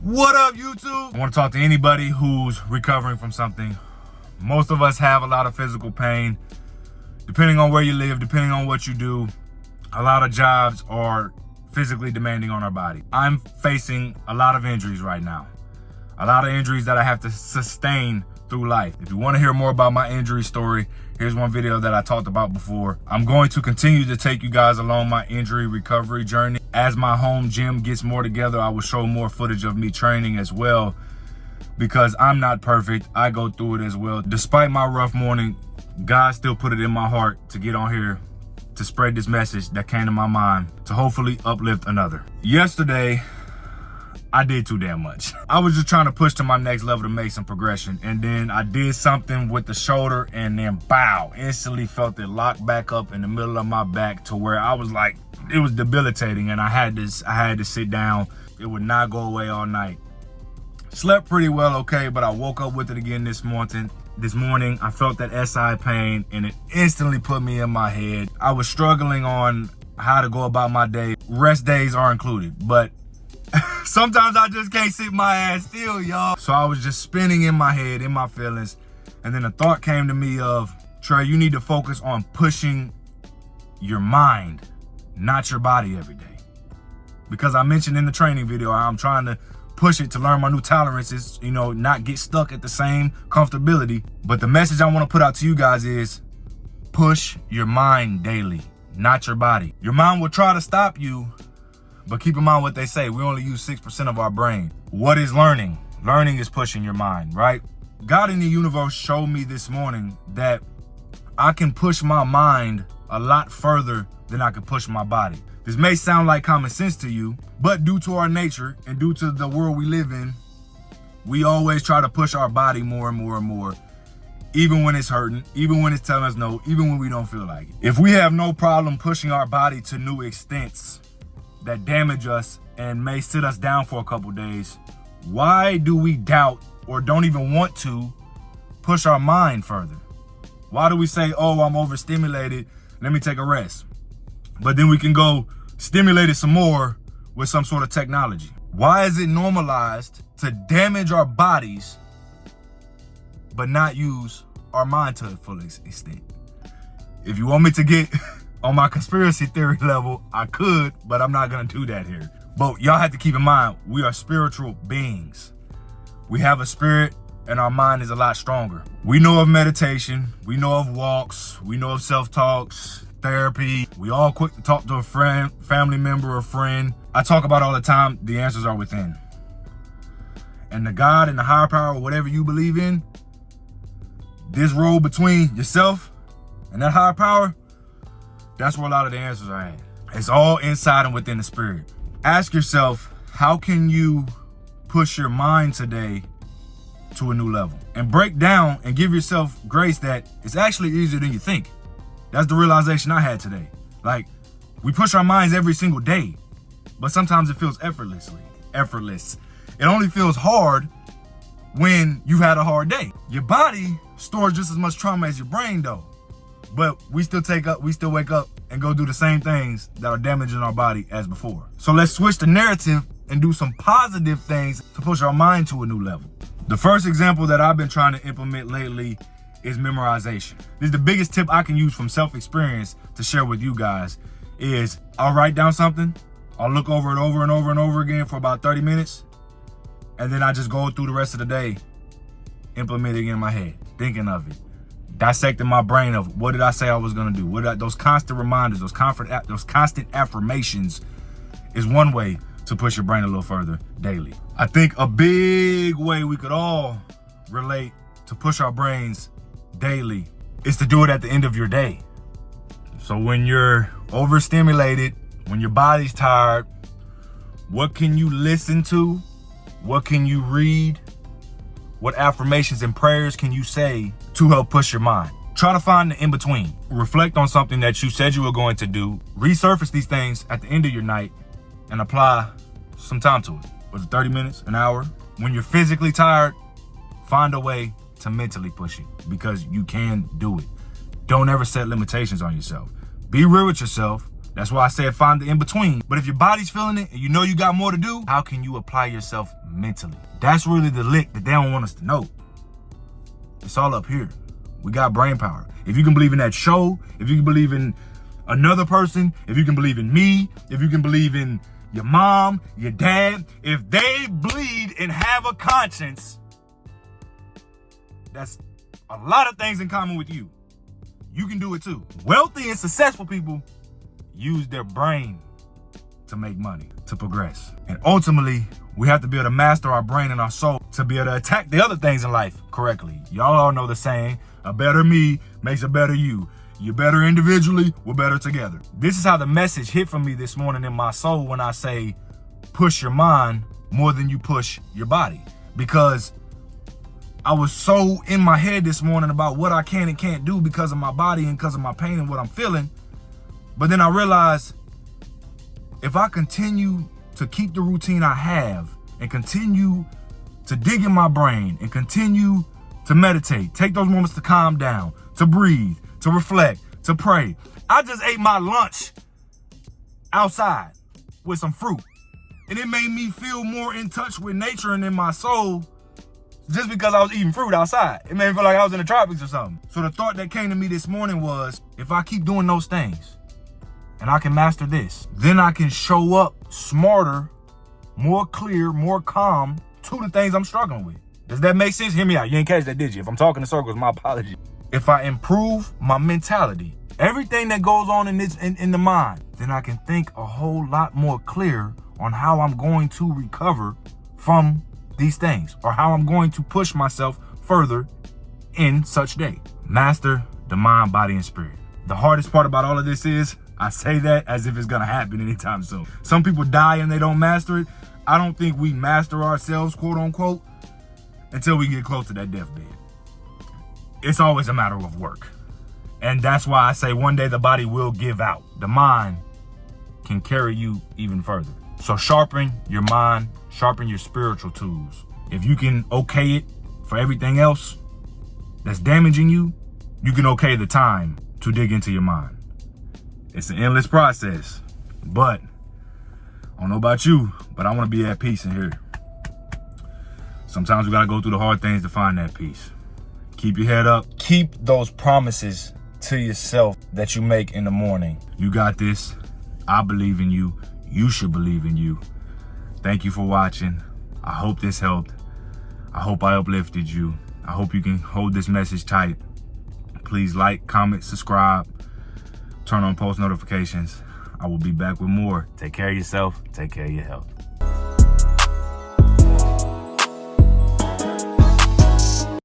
What up, YouTube? I want to talk to anybody who's recovering from something. Most of us have a lot of physical pain. Depending on where you live, depending on what you do, a lot of jobs are physically demanding on our body. I'm facing a lot of injuries right now. A lot of injuries that I have to sustain through life. If you want to hear more about my injury story, here's one video that I talked about before. I'm going to continue to take you guys along my injury recovery journey. As my home gym gets more together, I will show more footage of me training as well, because I'm not perfect. I go through it as well. Despite my rough morning, God still put it in my heart to get on here to spread this message that came to my mind to hopefully uplift another. Yesterday, I did too damn much. I was just trying to push to my next level to make some progression. And then I did something with the shoulder and then bow, instantly felt it lock back up in the middle of my back to where I was like, it was debilitating. And I had to sit down. It would not go away all night. Slept pretty well, okay, but I woke up with it again this morning. I felt that SI pain and it instantly put me in my head. I was struggling on how to go about my day. Rest days are included, but sometimes I just can't sit my ass still, y'all. So I was just spinning in my head, in my feelings. And then a thought came to me of, Trey, you need to focus on pushing your mind, not your body every day. Because I mentioned in the training video, I'm trying to push it to learn my new tolerances, you know, not get stuck at the same comfortability. But the message I want to put out to you guys is push your mind daily, not your body. Your mind will try to stop you, but keep in mind what they say. We only use 6% of our brain. What is learning? Learning is pushing your mind, right? God in the universe showed me this morning that I can push my mind a lot further than I can push my body. This may sound like common sense to you, but due to our nature and due to the world we live in, we always try to push our body more and more and more, even when it's hurting, even when it's telling us no, even when we don't feel like it. If we have no problem pushing our body to new extents that damage us and may sit us down for a couple days, why do we doubt or don't even want to push our mind further? Why do we say, oh, I'm overstimulated, let me take a rest? But then we can go stimulate it some more with some sort of technology. Why is it normalized to damage our bodies but not use our mind to the full extent? If you want me to get on my conspiracy theory level, I could, but I'm not gonna do that here. But y'all have to keep in mind, we are spiritual beings. We have a spirit and our mind is a lot stronger. We know of meditation, we know of walks, we know of self-talks, therapy. We all quick to talk to a friend, family member, or friend. I talk about all the time, the answers are within. And the God and the higher power, whatever you believe in, this road between yourself and that higher power, that's where a lot of the answers are at. It's all inside and within the spirit. Ask yourself, how can you push your mind today to a new level? And break down and give yourself grace that it's actually easier than you think. That's the realization I had today. Like, we push our minds every single day, but sometimes it feels effortless. It only feels hard when you've had a hard day. Your body stores just as much trauma as your brain though. But we still wake up and go do the same things that are damaging our body as before. So let's switch the narrative and do some positive things to push our mind to a new level. The first example that I've been trying to implement lately is memorization. This is the biggest tip I can use from self-experience to share with you guys is I'll write down something, I'll look over it over and over and over again for about 30 minutes, and then I just go through the rest of the day implementing it in my head, thinking of it, dissecting my brain of what did I say I was gonna do? Those constant reminders, those constant affirmations is one way to push your brain a little further daily. I think a big way we could all relate to push our brains daily is to do it at the end of your day. So when you're overstimulated, when your body's tired, what can you listen to? What can you read? What affirmations and prayers can you say to help push your mind? Try to find the in-between. Reflect on something that you said you were going to do. Resurface these things at the end of your night and apply some time to it. Was it 30 minutes, an hour? When you're physically tired, find a way to mentally push it because you can do it. Don't ever set limitations on yourself. Be real with yourself. That's why I said find the in-between. But if your body's feeling it and you know you got more to do, how can you apply yourself mentally? That's really the lick that they don't want us to know. It's all up here. We got brain power. If you can believe in that show, if you can believe in another person, if you can believe in me, if you can believe in your mom, your dad, if they bleed and have a conscience, that's a lot of things in common with you. You can do it too. Wealthy and successful people use their brain to make money, to progress. And ultimately, we have to be able to master our brain and our soul to be able to attack the other things in life correctly. Y'all all know the saying, a better me makes a better you. You're better individually, we're better together. This is how the message hit for me this morning in my soul when I say, push your mind more than you push your body. Because I was so in my head this morning about what I can and can't do because of my body and because of my pain and what I'm feeling. But then I realized if I continue to keep the routine I have and continue to dig in my brain and continue to meditate, take those moments to calm down, to breathe, to reflect, to pray. I just ate my lunch outside with some fruit. And it made me feel more in touch with nature and in my soul just because I was eating fruit outside. It made me feel like I was in the tropics or something. So the thought that came to me this morning was, if I keep doing those things and I can master this, then I can show up smarter, more clear, more calm to the things I'm struggling with. Does that make sense? Hear me out. You ain't catch that, did you? If I'm talking in circles, my apology. If I improve my mentality, everything that goes on in the mind, then I can think a whole lot more clear on how I'm going to recover from these things or how I'm going to push myself further in such day. Master the mind, body, and spirit. The hardest part about all of this is I say that as if it's gonna happen anytime soon. Some people die and they don't master it. I don't think we master ourselves, quote unquote, until we get close to that deathbed. It's always a matter of work. And that's why I say one day the body will give out. The mind can carry you even further. So sharpen your mind, sharpen your spiritual tools. If you can okay it for everything else that's damaging you, you can okay the time to dig into your mind. It's an endless process, but I don't know about you, but I want to be at peace in here. Sometimes we got to go through the hard things to find that peace. Keep your head up. Keep those promises to yourself that you make in the morning. You got this. I believe in you. You should believe in you. Thank you for watching. I hope this helped. I hope I uplifted you. I hope you can hold this message tight. Please like, comment, subscribe, turn on post notifications. I will be back with more. Take care of yourself. Take care of your health.